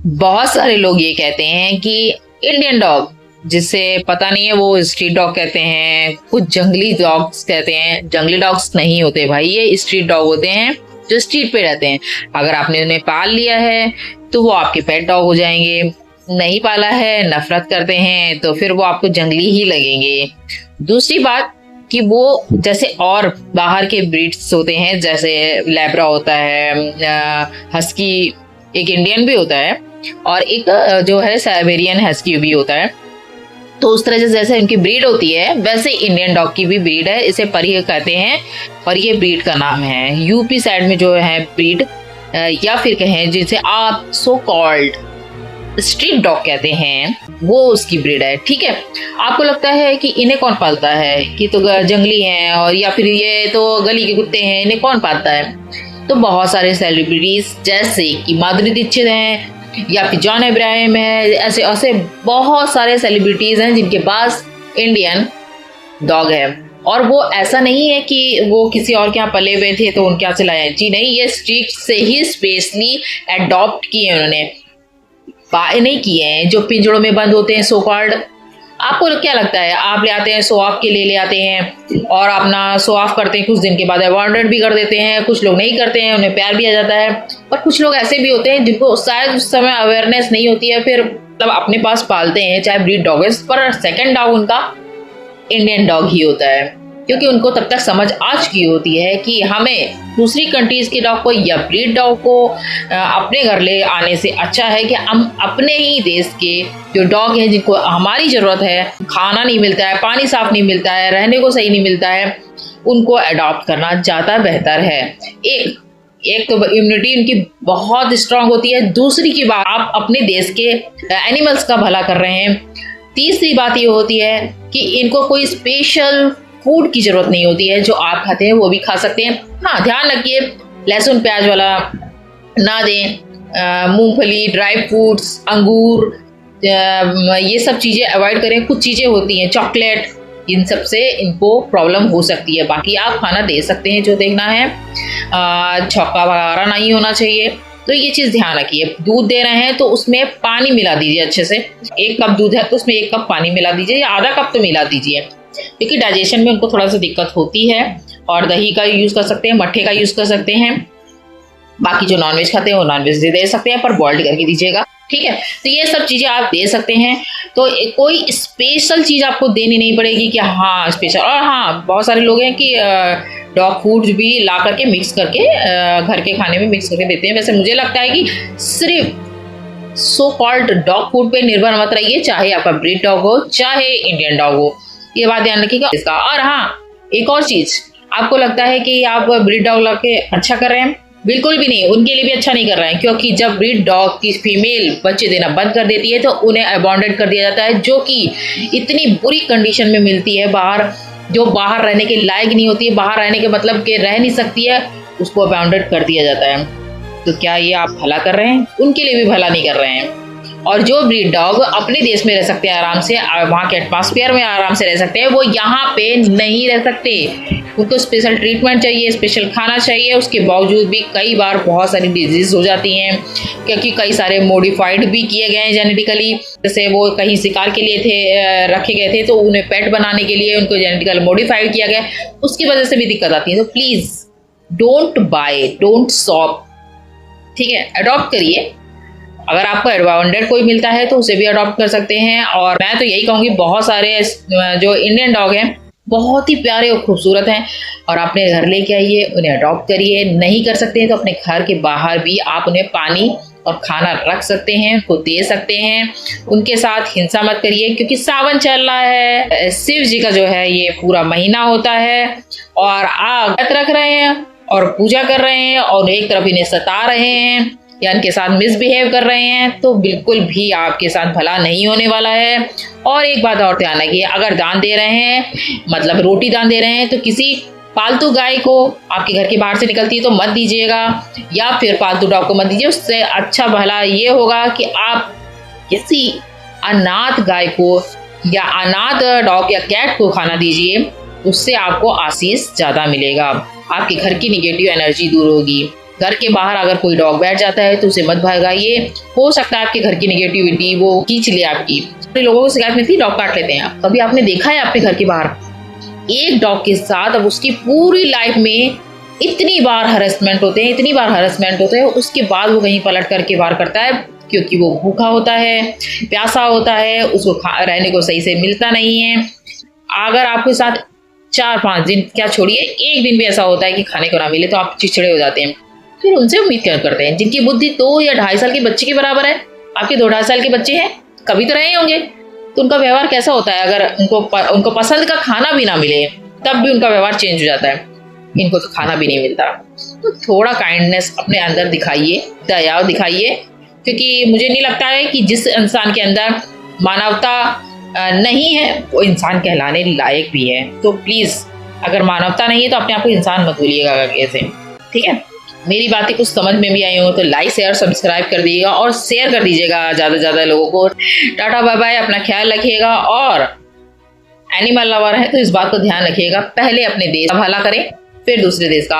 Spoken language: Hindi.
बहुत सारे लोग ये कहते हैं कि इंडियन डॉग, जिसे पता नहीं है, वो स्ट्रीट डॉग कहते हैं, कुछ जंगली डॉग्स कहते हैं। जंगली डॉग्स नहीं होते भाई, ये स्ट्रीट डॉग होते हैं जो स्ट्रीट पे रहते हैं। अगर आपने उन्हें पाल लिया है तो वो आपके पेट डॉग हो जाएंगे। नहीं पाला है, नफरत करते हैं, तो फिर वो आपको जंगली ही लगेंगे। दूसरी बात कि वो जैसे और बाहर के ब्रीड्स होते हैं, जैसे लैब्रा होता है, हस्की, एक इंडियन भी होता है, और एक जो है साइबेरियन हस्की भी होता है। तो उस तरह से जैसे उनकी ब्रीड होती है, वैसे इंडियन डॉग की भी ब्रीड है, इसे परी कहते हैं। और ये ब्रीड का नाम है, यूपी साइड में जो है ब्रीड, या फिर कहें जिसे आप सो कॉल्ड स्ट्रीट डॉग कहते हैं, वो उसकी ब्रीड है। ठीक है, आपको लगता है कि इन्हें कौन पालता है, कि तो जंगली हैं, और या फिर ये तो गली के कुत्ते हैं, इन्हें कौन पालता है? तो बहुत सारे सेलिब्रिटीज जैसे कि माधुरी दीक्षित हैं, या फिर जॉन इब्राहिम है, ऐसे ऐसे बहुत सारे सेलिब्रिटीज हैं जिनके पास इंडियन डॉग है। और वो ऐसा नहीं है कि वो किसी और के यहाँ पले हुए थे तो उनके यहाँ से लाए हैं। जी नहीं, ये स्ट्रीट से ही स्पेशली अडॉप्ट किए हैं उन्होंने, बाय नहीं किए हैं, जो पिंजड़ों में बंद होते हैं सो कॉल्ड। आपको क्या लगता है, आप ले आते हैं शो ऑफ के लिए ले आते हैं और अपना शो ऑफ करते हैं, कुछ दिन के बाद अबॉन्डेड भी कर देते हैं। कुछ लोग नहीं करते हैं, उन्हें प्यार भी आ जाता है। पर कुछ लोग ऐसे भी होते हैं जिनको शायद उस समय अवेयरनेस नहीं होती है, फिर मतलब अपने पास पालते हैं, चाहे ब्रीड डॉग है, पर सेकंड डॉग उनका इंडियन डॉग ही होता है, क्योंकि उनको तब तक समझ आ चुकी होती है कि हमें दूसरी कंट्रीज के डॉग को या ब्रीड डॉग को अपने घर ले आने से अच्छा है कि हम अपने ही देश के जो डॉग हैं, जिनको हमारी जरूरत है, खाना नहीं मिलता है, पानी साफ नहीं मिलता है, रहने को सही नहीं मिलता है, उनको अडॉप्ट करना ज़्यादा बेहतर है। एक तो इम्यूनिटी उनकी बहुत स्ट्रांग होती है। दूसरी की बात, आप अपने देश के एनिमल्स का भला कर रहे हैं। तीसरी बात ये होती है कि इनको कोई स्पेशल फूड की जरूरत नहीं होती है, जो आप खाते हैं वो भी खा सकते हैं। हाँ, ध्यान रखिए लहसुन प्याज वाला ना दें, मूंगफली, ड्राई फ्रूट्स, अंगूर, ये सब चीज़ें अवॉइड करें। कुछ चीज़ें होती हैं, चॉकलेट, इन सब से इनको प्रॉब्लम हो सकती है। बाकी आप खाना दे सकते हैं जो देखना है, छौका वगैरह नहीं होना चाहिए। तो ये चीज़ ध्यान रखिए। दूध दे रहे हैं तो उसमें पानी मिला दीजिए अच्छे से। 1 कप दूध है तो उसमें 1 कप पानी मिला दीजिए, या आधा कप तो मिला दीजिए, क्योंकि डाइजेशन में उनको थोड़ा सा दिक्कत होती है। और दही का यूज़ कर सकते हैं, मट्ठे का यूज़ कर सकते हैं। बाकी जो नॉनवेज खाते हैं वो नॉनवेज दे सकते हैं, पर बॉइल्ड करके दीजिएगा। ठीक है, तो ये सब चीज़ें आप दे सकते हैं। तो कोई स्पेशल चीज़ आपको देनी नहीं पड़ेगी कि हाँ स्पेशल। और हाँ, बहुत सारे लोग हैं कि डॉग फूड भी ला करके मिक्स करके घर के खाने में मिक्स करके देते हैं। वैसे मुझे लगता है कि सिर्फ सो कॉल्ड डॉग फूड पे निर्भर मत रहिए, चाहे आपका ब्रीड डॉग हो चाहे इंडियन डॉग हो, ये बात ध्यान रखिएगा इसका। और हाँ, एक और चीज़, आपको लगता है कि आप ब्रीड डॉग ला के अच्छा कर रहे हैं, बिल्कुल भी नहीं, उनके लिए भी अच्छा नहीं कर रहे हैं। क्योंकि जब ब्रीड डॉग की फीमेल बच्चे देना बंद कर देती है तो उन्हें अबॉन्डेड कर दिया जाता है, जो कि इतनी बुरी कंडीशन में मिलती है बाहर, जो बाहर रहने के लायक नहीं होती है, बाहर रहने के मतलब के रह नहीं सकती है, उसको अबॉन्डेड कर दिया जाता है। तो क्या ये आप भला कर रहे हैं? उनके लिए भी भला नहीं कर रहे हैं। और जो ब्रीड डॉग अपने देश में रह सकते हैं आराम से, वहाँ के एटमॉस्फेयर में आराम से रह सकते हैं, वो यहाँ पे नहीं रह सकते। उनको स्पेशल ट्रीटमेंट चाहिए, स्पेशल खाना चाहिए। उसके बावजूद भी कई बार बहुत सारी डिजीज हो जाती हैं, क्योंकि कई सारे मॉडिफाइड भी किए गए हैं जेनेटिकली। जैसे वो कहीं शिकार के लिए थे, रखे गए थे, तो उन्हें पेट बनाने के लिए उनको जेनेटिकल मॉडिफाइड किया गया, उसकी वजह से भी दिक्कत आती है। तो please don't buy, don't shop, ठीक है, अडॉप्ट करिए। अगर आपको अबॉन्डेड कोई मिलता है तो उसे भी अडॉप्ट कर सकते हैं। और मैं तो यही कहूँगी, बहुत सारे जो इंडियन डॉग हैं बहुत ही प्यारे और खूबसूरत हैं, और अपने घर लेके आइए, उन्हें अडॉप्ट करिए। नहीं कर सकते हैं तो अपने घर के बाहर भी आप उन्हें पानी और खाना रख सकते हैं, उनको दे सकते हैं। उनके साथ हिंसा मत करिए, क्योंकि सावन चल रहा है, शिव जी का जो है ये पूरा महीना होता है, और आप व्रत रख रहे हैं और पूजा कर रहे हैं, और एक तरफ इन्हें सता रहे हैं या इनके साथ मिसबिहेव कर रहे हैं, तो बिल्कुल भी आपके साथ भला नहीं होने वाला है। और एक बात और ध्यान रखिए, अगर दान दे रहे हैं, मतलब रोटी दान दे रहे हैं, तो किसी पालतू गाय को आपके घर के बाहर से निकलती है तो मत दीजिएगा, या फिर पालतू डॉग को मत दीजिए। उससे अच्छा भला ये होगा कि आप किसी अनाथ गाय को या अनाथ डॉग या कैट को खाना दीजिए, उससे आपको आशीष ज़्यादा मिलेगा, आपके घर की निगेटिव एनर्जी दूर होगी। घर के बाहर अगर कोई डॉग बैठ जाता है तो उसे मत भगाइए। हो सकता है आपके घर की नेगेटिविटी वो खींच ले आपकी। लोगों को शिकायत मिलती है डॉग काट लेते हैं। कभी आपने देखा है अपने घर के बाहर एक डॉग के साथ अब उसकी पूरी लाइफ में इतनी बार हरेसमेंट होते हैं, इतनी बार हरेसमेंट होते हैं, उसके बाद वो कहीं पलट करके वार करता है क्योंकि वो भूखा होता है, प्यासा होता है, उसको रहने को सही से मिलता नहीं है। अगर आपके साथ 4-5 दिन क्या छोड़िए, एक दिन भी ऐसा होता है कि खाने को ना मिले तो आप चिड़चिड़े हो जाते हैं। फिर उनसे उम्मीद क्या करते हैं जिनकी बुद्धि 2 या 2.5 साल के बच्चे के बराबर है। आपके 2-2.5 साल के बच्चे हैं, कभी तो रहे होंगे, तो उनका व्यवहार कैसा होता है? अगर उनको पसंद का खाना भी ना मिले तब भी उनका व्यवहार चेंज हो जाता है। इनको तो खाना भी नहीं मिलता। तो थोड़ा काइंडनेस अपने अंदर दिखाइए, दया दिखाइए, क्योंकि मुझे नहीं लगता है कि जिस इंसान के अंदर मानवता नहीं है वो इंसान कहलाने लायक भी है। तो प्लीज अगर मानवता नहीं है तो अपने आप को इंसान मत भूलिएगा ऐसे, ठीक है? मेरी बातें कुछ समझ में भी आई हो तो लाइक शेयर सब्सक्राइब कर दीजिएगा और शेयर कर दीजिएगा ज़्यादा से ज़्यादा लोगों को। टाटा बाय बाय, अपना ख्याल रखिएगा। और एनिमल लवर है तो इस बात को ध्यान रखिएगा, पहले अपने देश का भला करें फिर दूसरे देश का।